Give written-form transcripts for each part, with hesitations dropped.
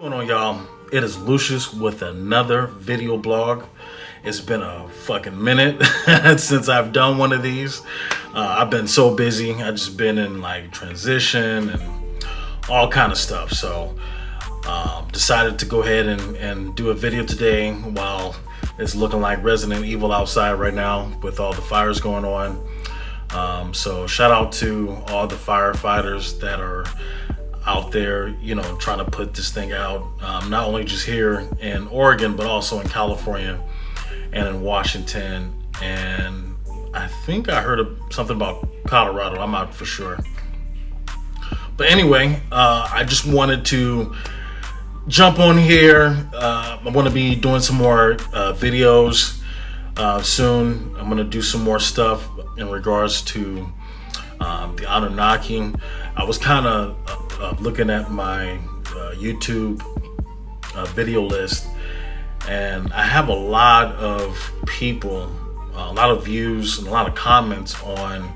What's going on, y'all? It is Lucius with another video blog. It's been a fucking minute since I've done one of these. I've been so busy. I've just been in like transition and all kind of stuff. So decided to go ahead and do a video today while it's looking like Resident Evil outside right now with all the fires going on. So shout out to all the firefighters that are out there, you know, trying to put this thing out, not only just here in Oregon, but also in California and in Washington. And I think I heard something about Colorado. I'm not for sure. But anyway, I just wanted to jump on here. I'm going to be doing some more videos soon. I'm going to do some more stuff in regards to the Anunnaki. I was kind of looking at my YouTube video list, and I have a lot of people, a lot of views and a lot of comments on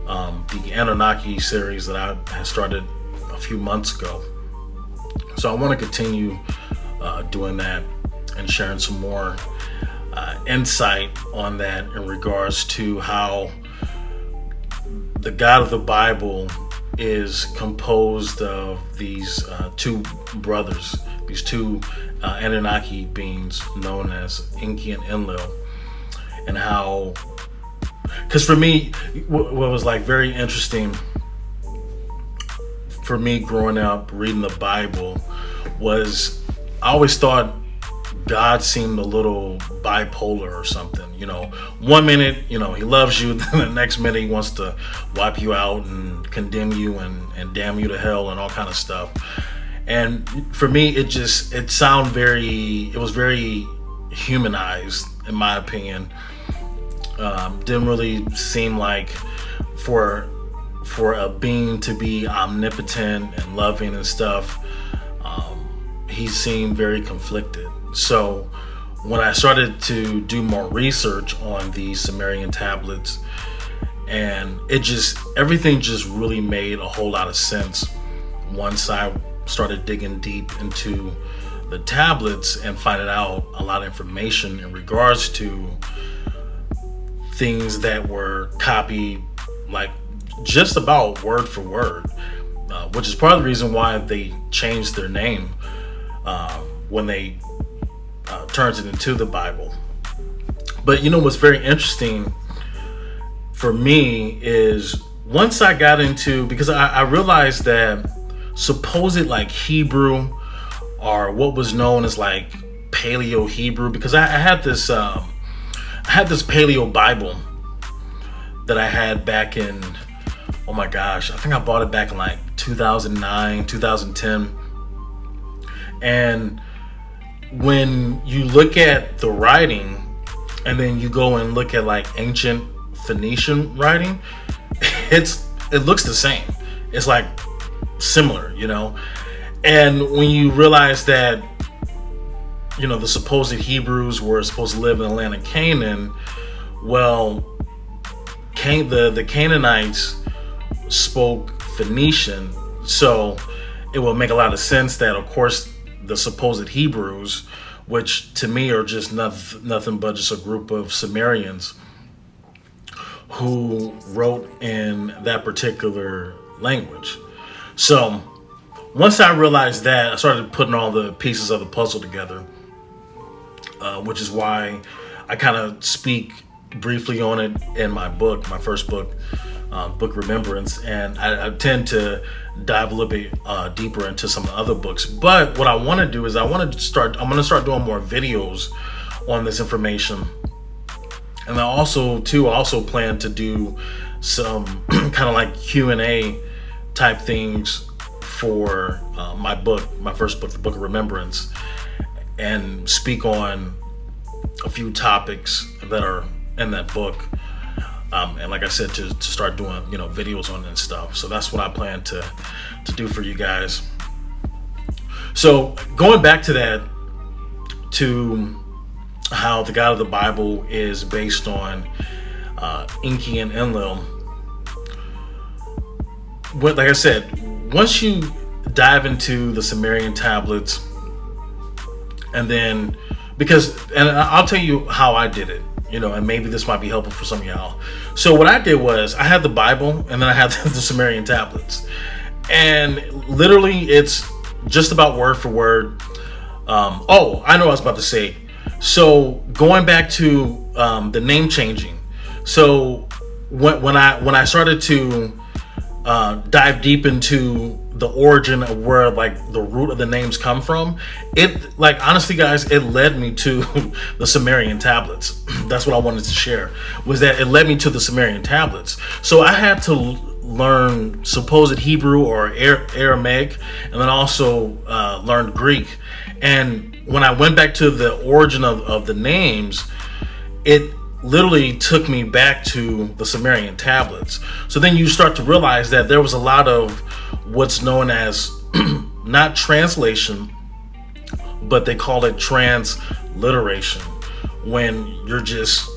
the Anunnaki series that I had started a few months ago. So I want to continue doing that and sharing some more insight on that in regards to how the God of the Bible is composed of these two brothers, these two Anunnaki beings known as Enki and Enlil, and how, because for me, what was like very interesting for me growing up reading the Bible was I always thought God seemed a little bipolar or something. You know, one minute, you know, he loves you, then the next minute he wants to wipe you out and condemn you and damn you to hell and all kind of stuff. And for me, it was very humanized, in my opinion. Didn't really seem like for a being to be omnipotent and loving and stuff. He seemed very conflicted. So when I started to do more research on the Sumerian tablets, and everything just really made a whole lot of sense once I started digging deep into the tablets and finding out a lot of information in regards to things that were copied like just about word for word, which is part of the reason why they changed their name when they turns it into the Bible. But you know what's very interesting for me is once I got into, because I realized that supposed like Hebrew, or what was known as like Paleo Hebrew, because I had this Paleo Bible that I had back in, oh my gosh, I think I bought it back in like 2009, 2010. And when you look at the writing and then you go and look at like ancient Phoenician writing, it looks the same. It's like similar, you know. And when you realize that, you know, the supposed Hebrews were supposed to live in the land of Canaan, well, the Canaanites spoke Phoenician, so it will make a lot of sense that, of course, the supposed Hebrews, which to me are just nothing but just a group of Sumerians who wrote in that particular language. So once I realized that, I started putting all the pieces of the puzzle together, which is why I kind of speak briefly on it in my book, my first book, Book Remembrance, and I tend to dive a little bit deeper into some of the other books. But what I want to do is I'm going to start doing more videos on this information, and I also plan to do some kind of like Q&A type things for my book, my first book, the Book of Remembrance, and speak on a few topics that are in that book. And like I said, to start doing, you know, videos on it and stuff. So that's what I plan to do for you guys. So going back to that, to how the God of the Bible is based on Enki and Enlil. Like I said, once you dive into the Sumerian tablets And then, and I'll tell you how I did it, and maybe this might be helpful for some of y'all. So what I did was I had the Bible, and then I had the Sumerian tablets, and literally it's just about word for word. Oh, I know what I was about to say. So going back to the name changing. So when I started to dive deep into the origin of where like the root of the names come from, it, like, honestly guys, it led me to the Sumerian tablets. That's what I wanted to share, was that it led me to the Sumerian tablets. So I had to learn supposed Hebrew or Aramaic, and then also learned Greek. And when I went back to the origin of the names, it literally took me back to the Sumerian tablets. So then you start to realize that there was a lot of what's known as not translation, but they call it transliteration, when you're just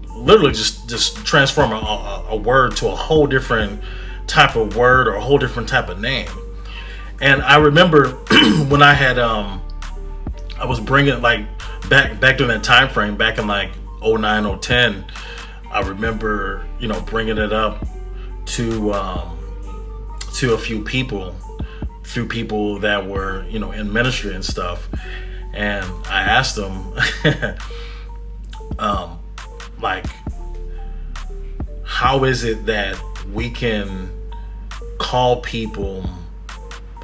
literally just transform a word to a whole different type of word or a whole different type of name. And I remember when I had I was bringing, like, back during that time frame, back in like 09, 010, I remember, bringing it up to a few people that were, in ministry and stuff. And I asked them, like, how is it that we can call people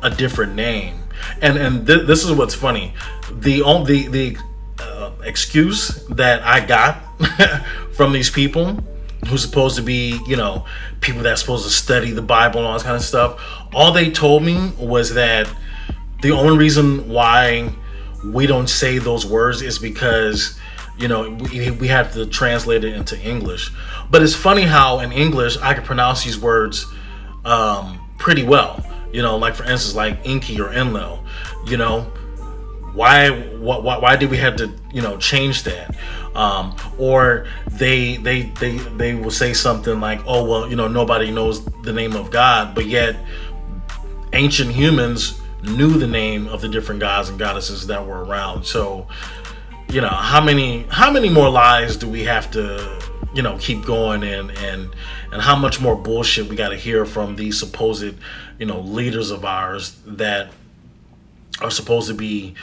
a different name? And this is what's funny. The excuse that I got from these people who's supposed to be, people that's supposed to study the Bible and all this kind of stuff, all they told me was that the only reason why we don't say those words is because, we have to translate it into English. But it's funny how in English I can pronounce these words pretty well. Like, for instance, like Inky or Enlil. Why did we have to change that? Or they will say something like, oh well, nobody knows the name of God, but yet ancient humans knew the name of the different gods and goddesses that were around. So how many more lies do we have to keep going, and how much more bullshit we got to hear from these supposed leaders of ours that are supposed to be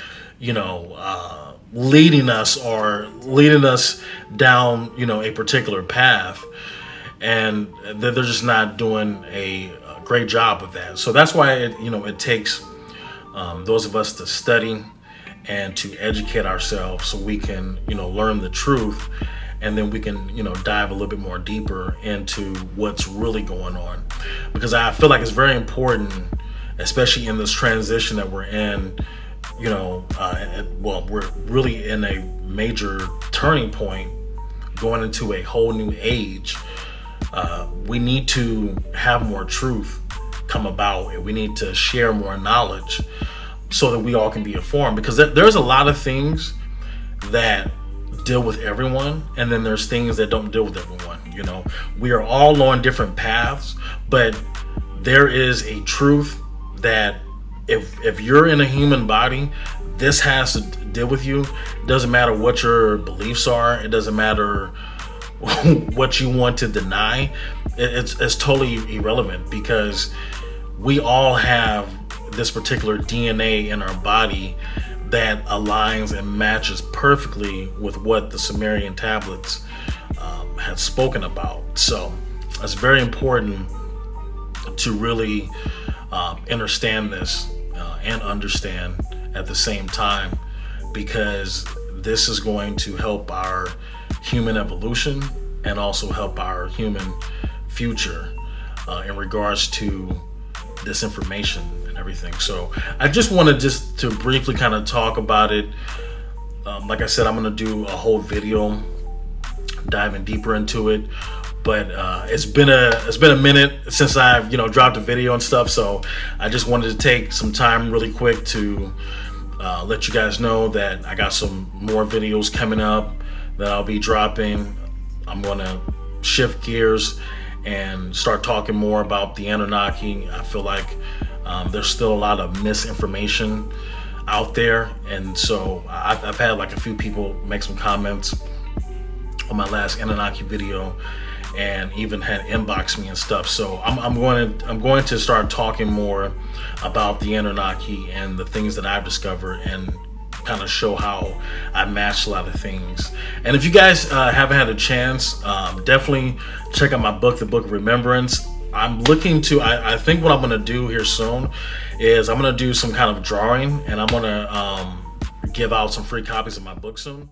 leading us down a particular path, and they're just not doing a great job of that. So that's why it takes those of us to study and to educate ourselves, so we can learn the truth, and then we can dive a little bit more deeper into what's really going on. Because I feel like it's very important, especially in this transition that we're in. We're really in a major turning point, going into a whole new age. We need to have more truth come about. We need to share more knowledge so that we all can be informed, because there's a lot of things that deal with everyone, and then there's things that don't deal with everyone. We are all on different paths, but there is a truth that if you're in a human body, this has to deal with you. It doesn't matter what your beliefs are. It doesn't matter what you want to deny. It's totally irrelevant, because we all have this particular DNA in our body that aligns and matches perfectly with what the Sumerian tablets had spoken about. So it's very important to really understand this and understand at the same time, because this is going to help our human evolution and also help our human future in regards to this information and everything. So I just wanted to briefly kind of talk about it. Like I said, I'm going to do a whole video diving deeper into it, but it's been a minute since I've dropped a video and stuff. So I just wanted to take some time really quick to let you guys know that I got some more videos coming up that I'll be dropping. I'm going to shift gears and start talking more about the Anunnaki. I feel like there's still a lot of misinformation out there. And so I've had like a few people make some comments on my last Anunnaki video, and even had inboxed me and stuff. So I'm going to start talking more about the Anunnaki and the things that I've discovered, and kind of show how I match a lot of things. And if you guys haven't had a chance, definitely check out my book, The Book of Remembrance. I'm looking to, I think what I'm going to do here soon is I'm going to do some kind of drawing, and I'm going to give out some free copies of my book soon.